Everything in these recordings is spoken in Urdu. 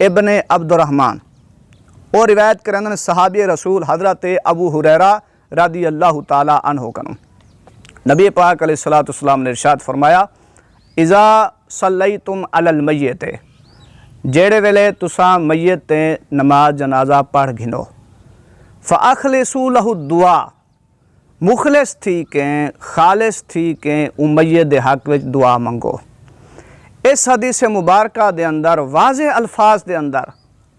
ابن عبد الرحمن اور روایت کرنے صحابی رسول حضرت ابو ہریرہ رضی اللہ تعالیٰ عنہ کنو نبی پاک علیہ الصلوۃ والسلام نے ارشاد فرمایا اذا صلیتم علی المیت جیڑے ویلے تساں میت تے نماز جنازہ پڑھ گھنو فاخلصوا له الدعاء مخلص تھی کہیں خالص تھی کہیں میت دے حق وچ دعا منگو۔ اس حدیث مبارکہ دے اندر واضح الفاظ دے اندر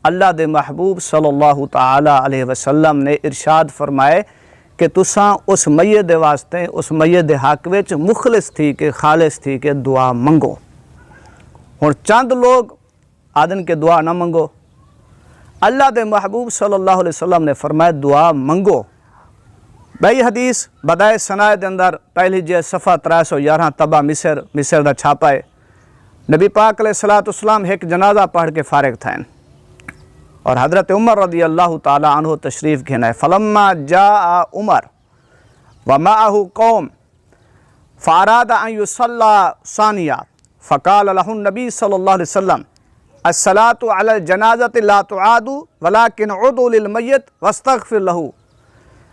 اللہ دے محبوب صلی اللہ تعالی علیہ وسلم نے ارشاد فرمائے کہ تساں اس میت دے واسطے اس میت دے حق وچ مخلص تھی کہ خالص تھی کہ دعا منگو۔ اور چند لوگ آدن کے دعا نہ منگو، اللہ دے محبوب صلی اللہ علیہ وسلم نے فرمایا دعا منگو۔ بھائی حدیث بدائے ثنائے دے اندر پہلی جے صفحہ 311 طبع مصر دا چھاپا ہے۔ نبی پاک علیہ الصلوۃ والسلام ایک جنازہ پڑھ کے فارغ تھائیں اور حضرت عمر رضی اللہ تعالیٰ عنہ تشریف گھنا ہے۔ فلما جاء عمر ومعه قوم فاراد ان يصلى ثانیہ فقال له النبی صلی اللہ علیہ وسلم الصلاة علی الجنازة لا تعاد ولكن عدوا للمیت واستغفر له۔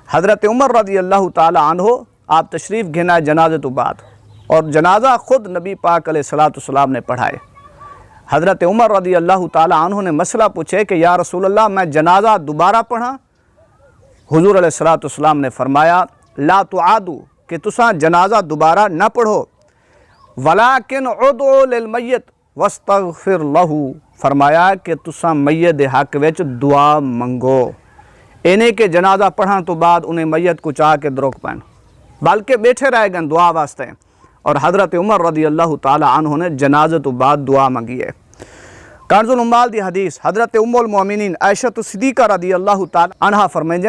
حضرت عمر رضی اللہ تعالیٰ عنہ آپ تشریف گھنا ہے جنازے تو بعد اور جنازہ خود نبی پاک علیہ الصلوۃ والسلام نے پڑھائے۔ حضرت عمر رضی اللہ تعالیٰ عنہ نے مسئلہ پوچھے کہ یا رسول اللہ میں جنازہ دوبارہ پڑھا؟ حضور علیہ الصلوۃ والسلام نے فرمایا لا تعادو کہ تساں جنازہ دوبارہ نہ پڑھو ولیکن عدعوا للمیت واستغفر لہ، فرمایا کہ تساں میت دے حق وچ دعا منگو، انہیں کہ جنازہ پڑھان تو بعد انہیں میت کو چاہ کے دروک پائن بلکہ بیٹھے رہ گئے دعا واسطے۔ اور حضرت عمر رضی اللہ تعالیٰ عنہ نے جنازہ تو بعد دعا منگی ہے۔ کنز العمال دی حدیث حضرت ام المؤمنین عائشہ صدیقہ رضی اللہ تعالیٰ عنہ فرمائیں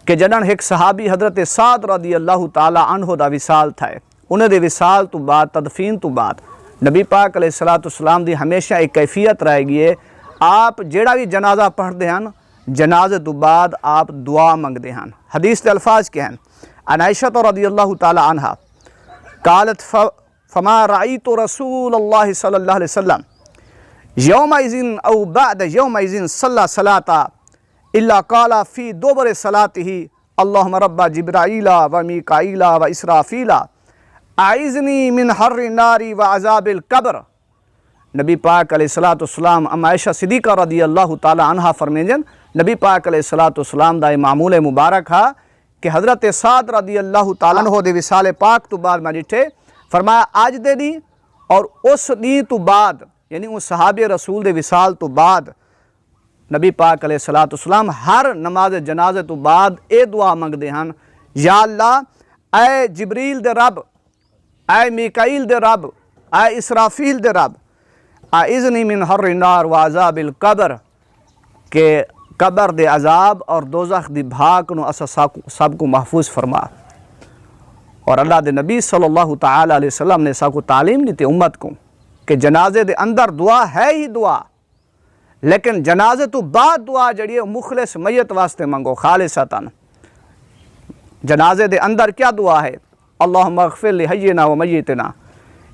کہ جنن ایک صحابی حضرت سعد رضی اللہ تعالیٰ عنہ دا وصال تھا، انہیں دے وصال تو بعد تدفین تو بعد نبی پاک علیہ الصلوۃ والسلام دی ہمیشہ ایک کیفیت رہے گی ہے، آپ جیڑا بھی جنازہ پڑھ دے ہیں جنازے تو بعد آپ دعا منگ دے ہیں۔ حدیث دے الفاظ کیا ہیں؟ عن عائشہ رضی اللہ تعالیٰ عنہ قالت فما رأيت رسول اللہ صلی اللہ علیہ وسلم یومئذ او بعد یومئذ صلی صلاة الا قال فی دبر صلاته اللہم رب جبرائیل و میکائیل و اسرافیل اعذنی من حر النار و عذاب القبر۔ نبی پاک علیہ الصلوۃ والسلام ام عائشہ صدیقہ رضی اللہ تعالیٰ عنہ فرمائیں نبی پاک علیہ الصلوۃ والسلام دا معمول مبارک ہے کہ حضرت سعد رضی اللہ تعالیٰ عنہ دے وصال پاک تو بعد میں ڈٹھے فرمایا آج دے دی اور اس دی تو بعد یعنی اس صحابی رسول دے وصال تو بعد نبی پاک علیہ الصلوۃ والسلام ہر نماز جنازے تو بعد اے دعا منگ دے ہیں یا اللہ اے جبریل دے رب، اے میکائیل دے رب، اے اسرافیل دے رب، اعذنی من حر النار و عذاب القبر، کہ قبر دے عذاب اور دوزخ دی بھاک نو اسا سب کو محفوظ فرما۔ اور اللہ دے نبی صلی اللہ تعالیٰ علیہ وسلم نے سب کو تعلیم دی تھی امت کو کہ جنازے دے اندر دعا ہے ہی دعا، لیکن جنازے تو بعد دعا جڑی ہے مخلص میت واسطے منگو خالصتاً۔ جنازے دے اندر کیا دعا ہے؟ اللہم اغفر لحینا و میتنا،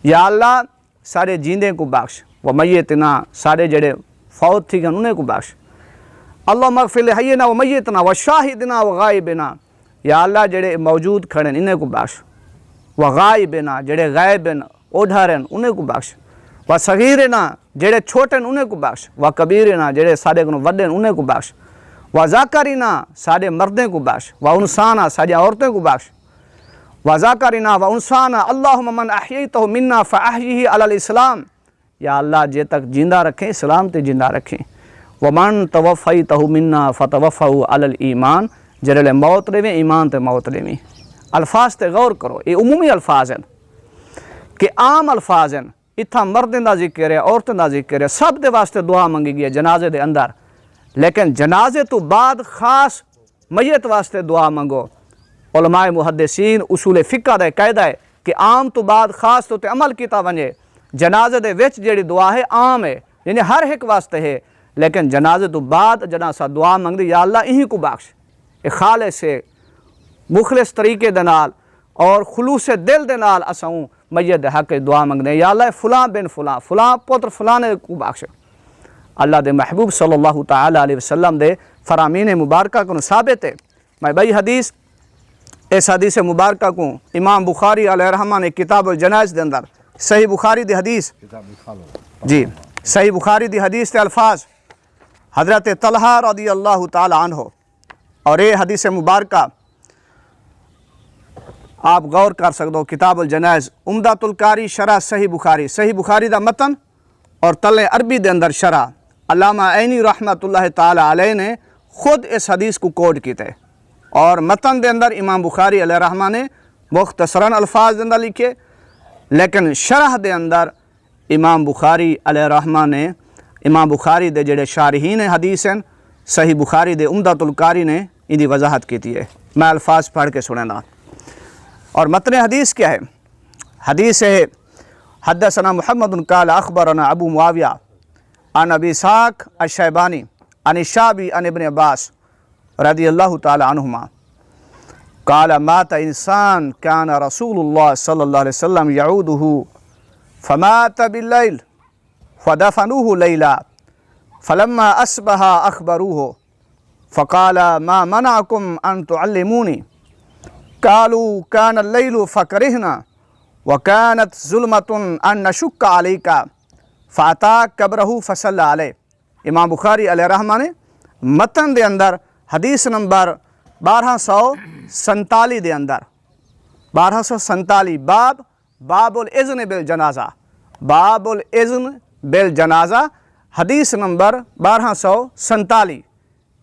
یا اللہ سارے جیندے کو بخش، و میتنا سارے جڑے فوت تھی گئے انہیں کو بخش۔ اللہم اغفر لحینا و میتنا و شاہدنا و غائبنا، یا اللہ جڑے موجود کھڑے انہیں کو بخش، و غائبنا جڑے غائب اوڈھارن انہیں کو بخش، و صغیرنا جڑے چھوٹن انہیں کو بخش، و کبیرنا جڑے سارے کو وڈن انہیں کو بخش، و ذاکرنا سارے مردیں کو بخش، و انسانا سارے عورتیں کو بخش، و ذاکرنا و انسانا اللہم من احییتہ منا فاحیہ علی الاسلام، یا اللہ جے تک جیندہ رکھیں اسلام تے جیندہ رکھیں، ومن توفیتہ منا فتوفہ علی الایمان، جڑے موت لے ایمان تے موت لے۔ الفاظ تے غور کرو، یہ عمومی الفاظ ہیں کہ عام الفاظ ہیں، اتھا مردیں دا ذکر ہے عورتیں دا ذکر ہے، سب دے واسطے دعا منگی گئی ہے جنازے دے اندر، لیکن جنازے تو بعد خاص میت واسطے دعا منگو۔ علماء محدثین اصول فقہ دا قاعدہ ہے کہ عام تو بعد خاص تو تے عمل کیتا ونجے، جنازے دے وچ جڑی دعا ہے عام ہے یعنی ہر ایک واسطے ہے، لیکن جنازے تو بعد جنازہ دعا منگ دی یا اللہ انہی کو بخش، ایک خالص سے مخلص طریقے دے نال اور خلوص دل دے نال اساں میت دے حق دعا منگنے یا اللہ فلاں بن فلاں فلاں پتر فلاں کو بخش۔ اللہ دے محبوب صلی اللہ تعالی علیہ وسلم دے فرامین مبارکہ کو ثابت ہے۔ میں بھائی حدیث اس حدیث مبارکہ کو امام بخاری علیہ رحمہ نے کتاب الجنائز دے اندر صحیح بخاری دی حدیث کتاب لکھا لو جی صحیح بخاری دی حدیث کے الفاظ حضرت طلحہ رضی اللہ تعالی عنہ، اور یہ حدیث مبارکہ آپ غور کر سکتے ہو کتاب الجنائز عمدۃ القاری شرح صحیح بخاری دا متن اور تلے عربی دے اندر شرح علامہ عینی رحمۃ اللہ تعالی علیہ نے خود اس حدیث کو کوڈ کیتے، اور متن دے اندر امام بخاری علیہ رحمہ نے مختصراً الفاظ دے اندر لکھے، لیکن شرح دے اندر امام بخاری علیہ رحمہ نے امام بخاری دے جڑے شارحین حدیث ہیں صحیح بخاری دے عمدۃ القاری نے ان دی وضاحت کی ہے۔ میں الفاظ پڑھ کے سننا، اور متن حدیث کیا ہے؟ حدیث ہے حدثنا محمد قال اخبرنا ابو معاویہ عن ابی اسحاق الشیبانی عن الشعبی عن ابن عباس رضی اللہ تعالی عنہما قال مات انسان كان رسول اللہ صلی اللہ علیہ وسلم يعوده فمات باللیل فدفنوه لیلا فلما اصبح اخبروه فقال ما منعكم ان تعلموني قالوا كان الليل فكرهنا وكانت ظلمة ان نشك عليك فأتى قبره فصلى عليه۔ امام بخاری علیہ رحمہ نے متن دے اندر حدیث نمبر 1247 دے اندر 1247 باب الاذن بالجنازہ، باب الاذن بالجنازہ حدیث نمبر 1247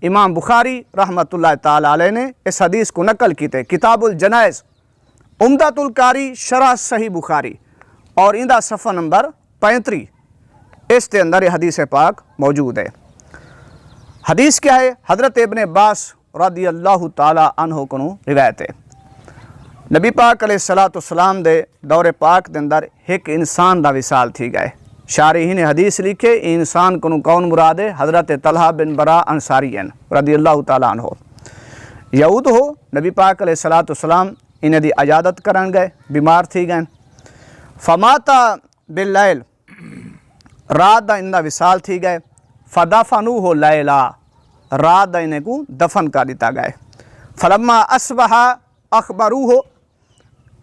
امام بخاری رحمۃ اللہ تعالی علیہ نے اس حدیث کو نقل کیتے کتاب الجنائز عمدۃ القاری شرح صحیح بخاری، اور اندہ صفحہ نمبر 35 اس کے اندر یہ حدیث پاک موجود ہے۔ حدیث کیا ہے؟ حضرت ابن عباس رضی اللہ تعالی عنہ کو روایت ہے، نبی پاک علیہ السلام دے دور پاک دے اندر ایک انسان دا وصال تھی گئے۔ شارحین حدیث لکھے انسان کو کون مراد ہے؟ حضرت طلحہ بن برا انصاری رضی اللہ تعالی عنہ یہود ہو، نبی پاک علیہ السلام انہیں دی عیادت کرن گئے، بیمار تھی گئے، فماتا باللیل رات دا اندہ وصال تھی گئے، فدفنوہ لیلا رات دا انہیں کو دفن کر دیتا گئے، فلما اصبح اخبروہ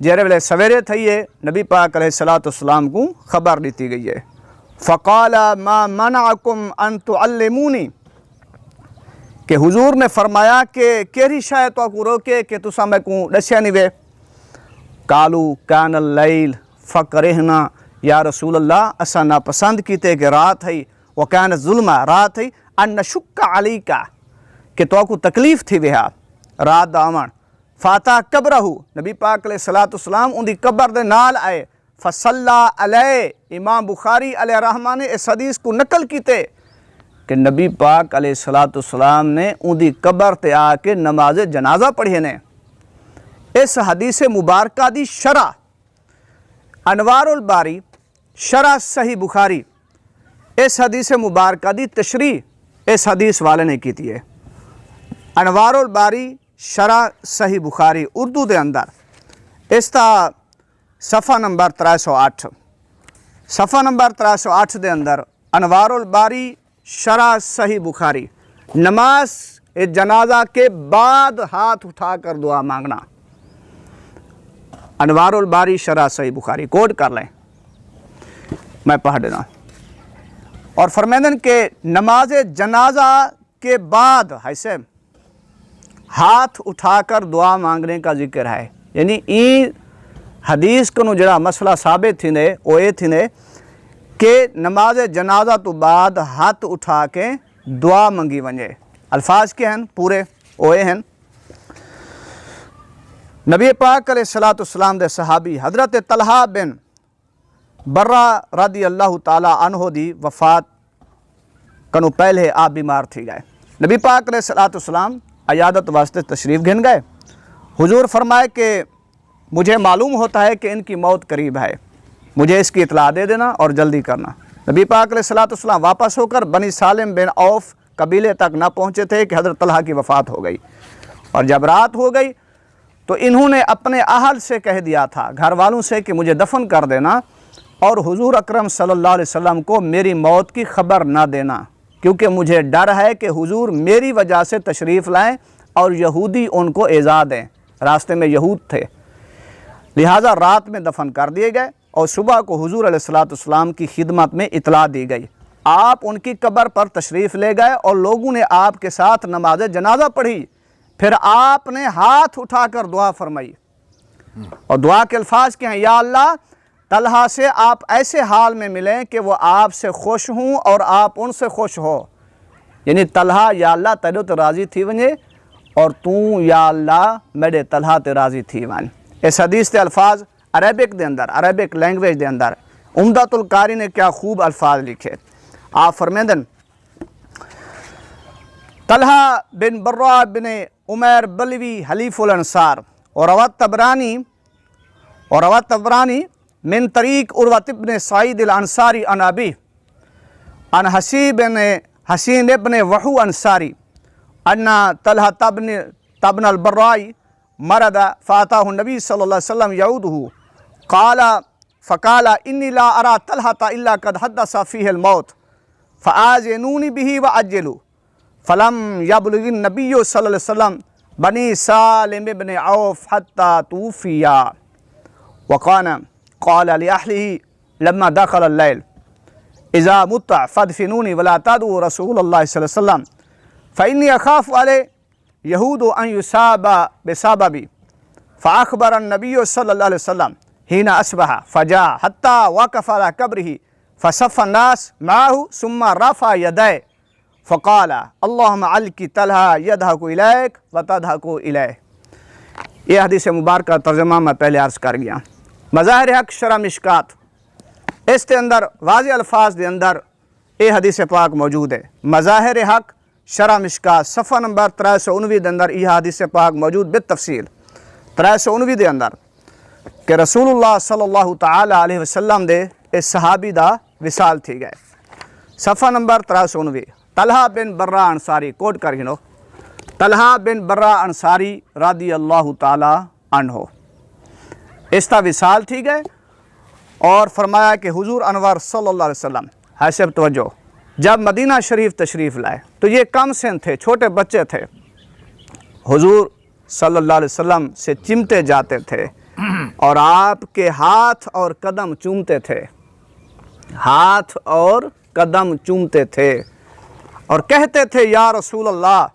جیرے ویلے سویرے تھئیے نبی پاک علیہ السلام کو خبر دیتی گئی ہے، فقال ما منعکم ان تعلمونی کہ حضور نے فرمایا کہ کیری شاید تو کو روکے کہ تسا میں کو دسیا نہیں وے، قالو کان اللیل فکرہنا یا رسول اللہ اسا ناپسند کیتے کہ رات ہے، وکان ظلمہ رات ہے، ان نشک علیکا کہ تو کو تکلیف تھی وہا رات دا آمن، فاتا قبرہ نبی پاک علیہ السلام ان دی قبر دے نال آئے، فصلی علیہ امام بخاری علیہ رحمہ نے اس حدیث کو نقل کیتے کہ نبی پاک علیہ السلام نے ان دی قبر تے آ کے نماز جنازہ پڑھے نے۔ اس حدیث مبارکہ دی شرح انوار الباری شرح صحیح بخاری اس حدیث مبارکہ دی تشریح اس حدیث والے نے کیتی ہے۔ انوار الباری شرح صحیح بخاری اردو دے اندر اس تا صفحہ نمبر 308 صفحہ نمبر 308 دے اندر انوار الباری شرح صحیح بخاری نماز جنازہ کے بعد ہاتھ اٹھا کر دعا مانگنا، انوار الباری شرح صحیح بخاری کوڈ کر لیں، میں پڑھ دینا، اور فرمیدن کہ نماز جنازہ کے بعد ایسے ہاتھ اٹھا کر دعا مانگنے کا ذکر ہے، یعنی این حدیث کو جڑا مسئلہ ثابت تھی نے وہ یہ تھی نے کہ نماز جنازہ تو بعد ہاتھ اٹھا کے دعا منگی ونجے۔ الفاظ کیا ہیں پورے وہ ہیں، نبی پاک علیہ السلام دے صحابی حضرت طلحہ بن برا رضی اللہ تعالی عنہ دی وفات کنو پہلے آپ بیمار تھی گئے، نبی پاک علیہ السلام عیادت واسطے تشریف گھن گئے، حضور فرمائے کہ مجھے معلوم ہوتا ہے کہ ان کی موت قریب ہے، مجھے اس کی اطلاع دے دینا اور جلدی کرنا۔ نبی پاک علیہ السلام واپس ہو کر بنی سالم بن عوف قبیلے تک نہ پہنچے تھے کہ حضرت طلحہ کی وفات ہو گئی، اور جب رات ہو گئی تو انہوں نے اپنے اہل سے کہہ دیا تھا، گھر والوں سے، کہ مجھے دفن کر دینا اور حضور اکرم صلی اللہ علیہ وسلم کو میری موت کی خبر نہ دینا، کیونکہ مجھے ڈر ہے کہ حضور میری وجہ سے تشریف لائیں اور یہودی ان کو ایذا دیں۔ راستے میں یہود تھے، لہٰذا رات میں دفن کر دیے گئے اور صبح کو حضور علیہ السلام کی خدمت میں اطلاع دی گئی۔ آپ ان کی قبر پر تشریف لے گئے اور لوگوں نے آپ کے ساتھ نماز جنازہ پڑھی۔ پھر آپ نے ہاتھ اٹھا کر دعا فرمائی اور دعا کے الفاظ کیا ہیں، یا اللہ طلحہ سے آپ ایسے حال میں ملیں کہ وہ آپ سے خوش ہوں اور آپ ان سے خوش ہو۔ یعنی طلحہ یا اللہ تیرے تے راضی تھی ونجے اور تو یا اللہ میرے طلحہ تے راضی تھی ون۔ اس حدیث تے الفاظ عربک دے اندر، عربک لینگویج دے اندر عمدۃ القاری نے کیا خوب الفاظ لکھے۔ آپ فرمیندن طلحہ بن برہ بن عمیر بلوی حلیف الانصار اور روات طبرانی من طریق عروۃ بن سعید الانصاری عن ابی عن حسین بن وحو انصاری ان طلحہ بن البرائی مرض فاتاه النبی صلی اللہ علیہ وسلم یعودہ فقال انی لا ارى طلحة الا قد حدث فيه الموت فآذنونی به وعجلوا فلم يبلغ النبی صلی اللہ علیہ وسلم بنی سالم بن عوف حتى توفیا قال لأهله لما دخل الليل اذا مت فادفنوني ولا تدعوا رسول الله صلی اللہ علیہ وسلم فإني أخاف عليه يهود أن يصاب بسببي فأخبر النبي صلى الله عليه وسلم حين أصبح فجاء حتى وقف على قبره فصف الناس معه ثم رفع يديه فقال اللهم علق طلحة يضحك إليك وتضحك إليه۔ یہ حدیث مبارکہ ترجمہ میں پہلے عرض کر گیا۔ مظاہر حق شرح مشکات اس کے اندر واضح الفاظ دے اندر یہ حدیث پاک موجود ہے۔ مظاہر حق شرح مشکات صفحہ نمبر 319 دے اندر یہ حدیث پاک موجود بالتفصیل 319 دے اندر کہ رسول اللہ صلی اللہ تعالی علیہ وسلم دے اس صحابی دا وصال تھی گئے۔ صفحہ نمبر 319 طلحہ بن برہ انصاری کوٹ کر گنو، طلحہ بن برہ انصاری رضی اللہ تعالی عنہ اس کا وصال تھی گئے اور فرمایا کہ حضور انور صلی اللہ علیہ وسلم حسب توجہ جب مدینہ شریف تشریف لائے تو یہ کم سن تھے، چھوٹے بچے تھے، حضور صلی اللہ علیہ وسلم سے چمٹے جاتے تھے اور آپ کے ہاتھ اور قدم چومتے تھے، ہاتھ اور قدم چومتے تھے اور کہتے تھے یا رسول اللہ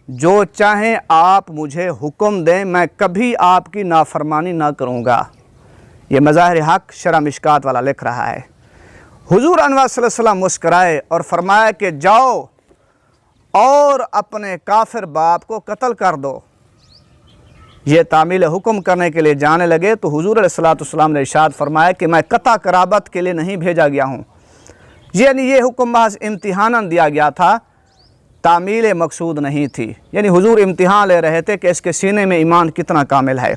جو چاہیں آپ مجھے حکم دیں، میں کبھی آپ کی نافرمانی نہ کروں گا۔ یہ مظاہر حق شرح مشکات والا لکھ رہا ہے۔ حضور انور صلی اللہ علیہ وسلم مسکرائے اور فرمایا کہ جاؤ اور اپنے کافر باپ کو قتل کر دو۔ یہ تعمیل حکم کرنے کے لیے جانے لگے تو حضور علیہ السلام نے ارشاد فرمایا کہ میں قطع قرابت کے لیے نہیں بھیجا گیا ہوں، یعنی یہ حکم محض امتحاناً دیا گیا تھا، تعمیل مقصود نہیں تھی، یعنی حضور امتحان لے رہے تھے کہ اس کے سینے میں ایمان کتنا کامل ہے۔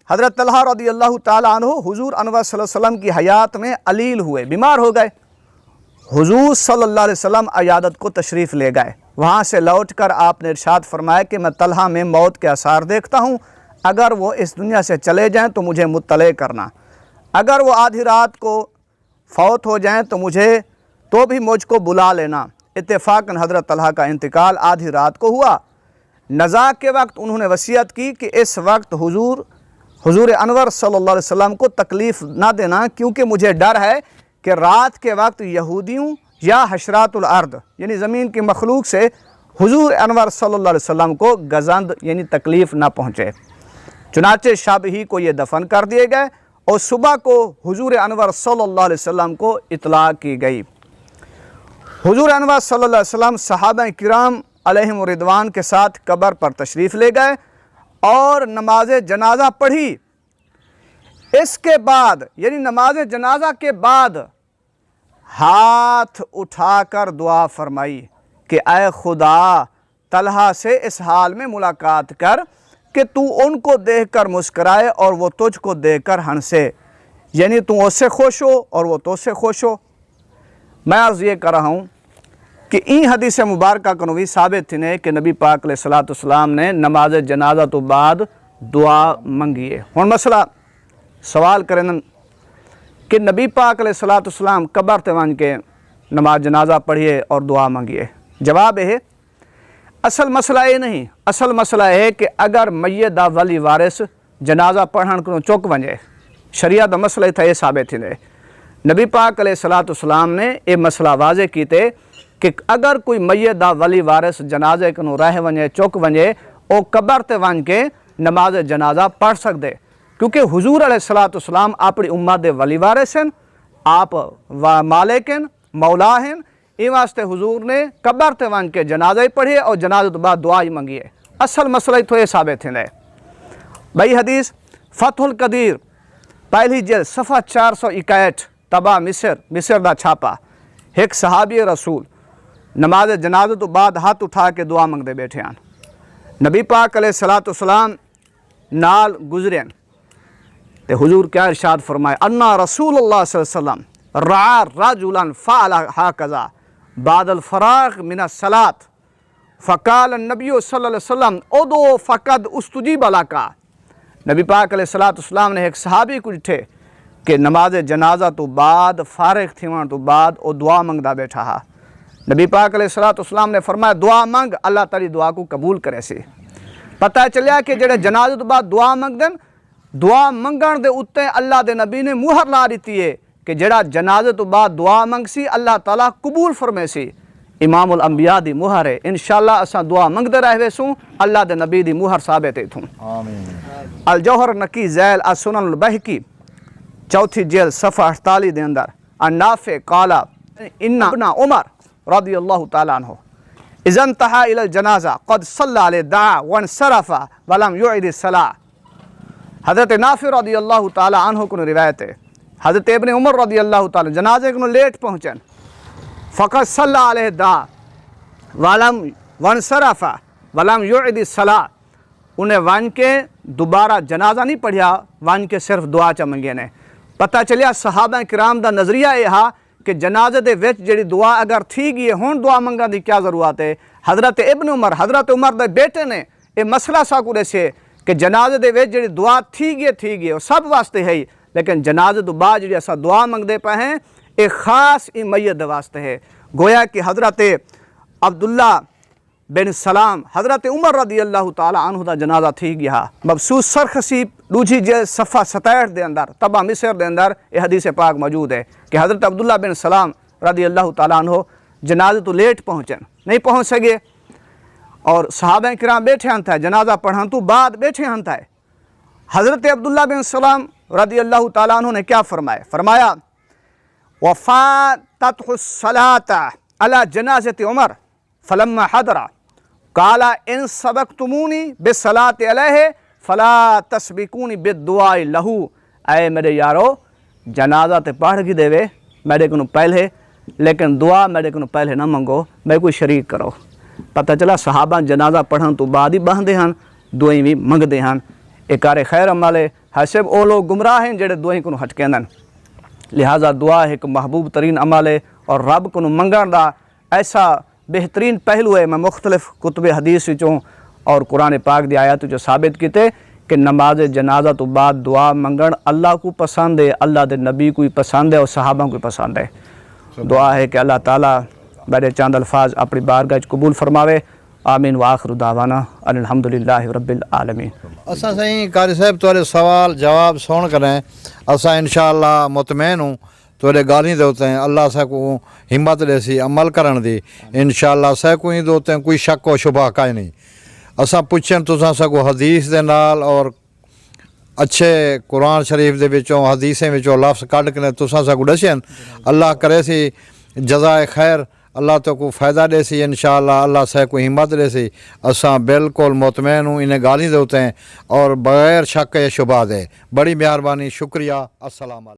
حضرت طلحہ رضی اللہ تعالیٰ عنہ حضور انور صلی اللہ علیہ وسلم کی حیات میں علیل ہوئے، بیمار ہو گئے۔ حضور صلی اللہ علیہ وسلم عیادت کو تشریف لے گئے، وہاں سے لوٹ کر آپ نے ارشاد فرمایا کہ میں طلحہ میں موت کے آثار دیکھتا ہوں، اگر وہ اس دنیا سے چلے جائیں تو مجھے مطلع کرنا، اگر وہ آدھی رات کو فوت ہو جائیں تو بھی مجھ کو بلا لینا۔ اتفاقاً حضرت طلحہ کا انتقال آدھی رات کو ہوا۔ نزاع کے وقت انہوں نے وصیت کی کہ اس وقت حضور انور صلی اللہ علیہ وسلم کو تکلیف نہ دینا، کیونکہ مجھے ڈر ہے کہ رات کے وقت یہودیوں یا حشرات الارض یعنی زمین کی مخلوق سے حضور انور صلی اللہ علیہ وسلم کو گزند یعنی تکلیف نہ پہنچے۔ چنانچہ شب ہی کو یہ دفن کر دیے گئے اور صبح کو حضور انور صلی اللہ علیہ وسلم کو اطلاع کی گئی۔ حضور انور صلی اللہ علیہ وسلم صحابہ کرام علیہم رضوان کے ساتھ قبر پر تشریف لے گئے اور نماز جنازہ پڑھی۔ اس کے بعد یعنی نماز جنازہ کے بعد ہاتھ اٹھا کر دعا فرمائی کہ اے خدا طلحہ سے اس حال میں ملاقات کر کہ تو ان کو دیکھ کر مسکرائے اور وہ تجھ کو دیکھ کر ہنسے، یعنی تو اس سے خوش ہو اور وہ تو سے خوش ہو۔ میں عرض یہ کر رہا ہوں کہ این حدیث مبارکہ کنوی ثابت تھی نے کہ نبی پاک علیہ السلام نے نماز جنازہ تو بعد دعا منگی ہے۔ ہن مسئلہ سوال کریں کہ نبی پاک علیہ السلام قبر تے ون کے نماز جنازہ پڑھیے اور دعا منگیے؟ جواب ہے اصل مسئلہ یہ نہیں، اصل مسئلہ ہے کہ اگر میت دا ولی وارث جنازہ پڑھن کو چک ونجے، شریعت دا مسئلہ تھا یہ ثابت تھے۔ نبی پاک علیہ السلام نے یہ مسئلہ واضح کیتے کہ اگر کوئی میت دا ولی وارث جنازے کو رہ ونجے چک ونجے او قبر تے ون کے نماز جنازہ پڑھ سکتے، کیونکہ حضور علیہ السلام اپنی امت دے ولی وارث ہیں، آپ مالک ہیں، مولا ہیں، یہ واسطے حضور نے قبر تے ون کے جنازہ ہی پڑھے اور جنازے تو بعد دعا ہی منگیے۔ اصل مسئلہ تو یہ ثابت ہے۔ بھائی حدیث فتح القدیر پہلی جلد صفحہ 461 طبع مصر دا چھاپا، ایک صحابی رسول نماز جنازہ تو بعد ہاتھ اٹھا کے دعا منگتے بیٹھے ہیں۔ نبی پاک علیہ السلام نال گزرین تے حضور کیا ارشاد فرمائے، انا رسول اللہ صلی اللہ علیہ وسلم رعا رجلا فعل ہکذا بعد الفراغ من الصلاۃ فقال النبی صلی اللہ علیہ وسلم ادعو فقد استجیب لک۔ نبی پاک علیہ السلام نے ایک صحابی کو ڈٹھے کہ نماز جنازہ تو بعد فارغ تھیوان تو بعد او دعا منگدا بیٹھا ہا۔ نبی پاک علیہ السلام نے فرمایا دعا منگ، اللہ تعالی دعا کو قبول کرے سی۔ پتہ چلیا کہ جڑے جنازے تو بعد دعا منگ دن، دعا منگن دے اتے اللہ دے نبی نے مہر لا دیتی ہے کہ جڑا جنازے تو بعد دعا منگ سی اللہ تعالیٰ قبول فرمے سی۔ امام الانبیاء دی مہر ہے، انشاءاللہ اساں دعا منگتے رہے سوں، اللہ دے نبی دی مہر ثابت ہے تھوں۔ آمین۔ الجوہر نقی ذیل السنن البہقی چوتھی جلد صفحہ 48 دے اندر عن نافع قال ان ابن عمر رضی اللہ تعالیٰ عنہ اذا انتہا الى الجنازہ قد صلی علیہ دعا وانصرف ولم یعید الصلاۃ۔ حضرت نافع رضی اللہ تعالیٰ عنہ کو روایت ہے، حضرت ابن عمر رضی اللہ تعالیٰ جنازے کو لیٹ پہنچن، فقط صلی علیہ دعا وانصرف ولم یعید الصلاۃ، انہیں وان کے دوبارہ جنازہ نہیں پڑھیا، وان کے صرف دعا چا منگے نے۔ پتہ چلیا صحابہ کرام دا نظریہ یہ ہا کہ جنازے دے وچ جڑی دعا اگر تھی گئی ہون دعا منگن دی کیا ضرورت ہے۔ حضرت ابن عمر حضرت عمر دے بیٹے نے یہ مسئلہ سا کو دسے کہ جنازے دے وچ جڑی دعا تھی گئی وہ سب واسطے ہے، لیکن جنازے تو بعد جڑی اسا دعا منگدے پے ہیں ایک خاص میت دے واسطے ہے۔ گویا کہ حضرت عبداللہ بن سلام حضرت عمر رضی اللہ تعالیٰ عنہ دا جنازہ تھی گیا۔ مبسوط سرخسی دوجھی جلد صفحہ 67 دے اندر طبع مصر دے اندر یہ حدیث پاک موجود ہے کہ حضرت عبداللہ بن سلام رضی اللہ تعالیٰ عنہ جنازہ تو لیٹ پہنچن، نہیں پہنچ سکے، اور صحابہ کرام بیٹھے ہنتا ہے جنازہ پڑھن تو بعد بیٹھے ہنتا ہے۔ حضرت عبداللہ بن سلام رضی اللہ تعالیٰ عنہ نے کیا فرمایا وفاتتہ الصلاۃ علی جنازۃ عمر فلما حضر قال ان سبقتمونی بالصلاۃ علیہ فلا تسبقونی بالدعاء لہو۔ اے میرے یارو جنازہ تے پڑھ گی دے وے میرے کو پہلے، لیکن دعا میرے کو پہلے نہ منگو، میں کوئی شریک کرو۔ پتہ چلا صحابہ جنازہ پڑھن تو بعد ہی بہندے ہیں، دعائیں بھی منگدے ہیں۔ ایک کار خیر عمل ہے، حسب او لوگ گمراہ ہیں جڑے دعائیں کو ہٹکیندن۔ لہٰذا دعا ایک محبوب ترین عمل ہے اور رب کو منگن دا ایسا بہترین پہلو ہے۔ میں مختلف کتب حدیث وچوں اور قرآن پاک دی آیات جو ثابت کیتے کہ نماز جنازہ تو بعد دعا منگن اللہ کو پسند ہے، اللہ دے نبی کو پسند ہے اور صحابہ کو پسند ہے۔ دعا ہے کہ اللہ تعالیٰ میرے چاند الفاظ اپنی بارگاہ قبول فرماوے۔ آمین وآخر دعوانا ان الحمدللہ رب العالمین۔ اساں سائیں قاری صاحب تورے سوال جواب سن کریں اساں انشاءاللہ مطمئن ہوں تورے گالی دوتے ہیں، اللہ سے کو ہمت دے سی عمل کرن دی انشاءاللہ سے کو ہی دوتے ہیں، کوئی شک و شبہ کائیں نہیں۔ اساں پوچھیں تو سکو حدیث دے نال اور اچھے قرآن شریف دے وچوں حدیثیں وچوں لفظ کڈ کے تساں سکو دسیں، اللہ کرے سی جزائے خیر، اللہ تو کو فائدہ دے سی انشاءاللہ، اللہ سے کو ہمت دے سی۔ اساں بالکل مطمئن ہوں انہیں گالی دوتے ہیں اور بغیر شک شبہ دے۔ بڑی مہربانی، شکریہ، السلام علیکم۔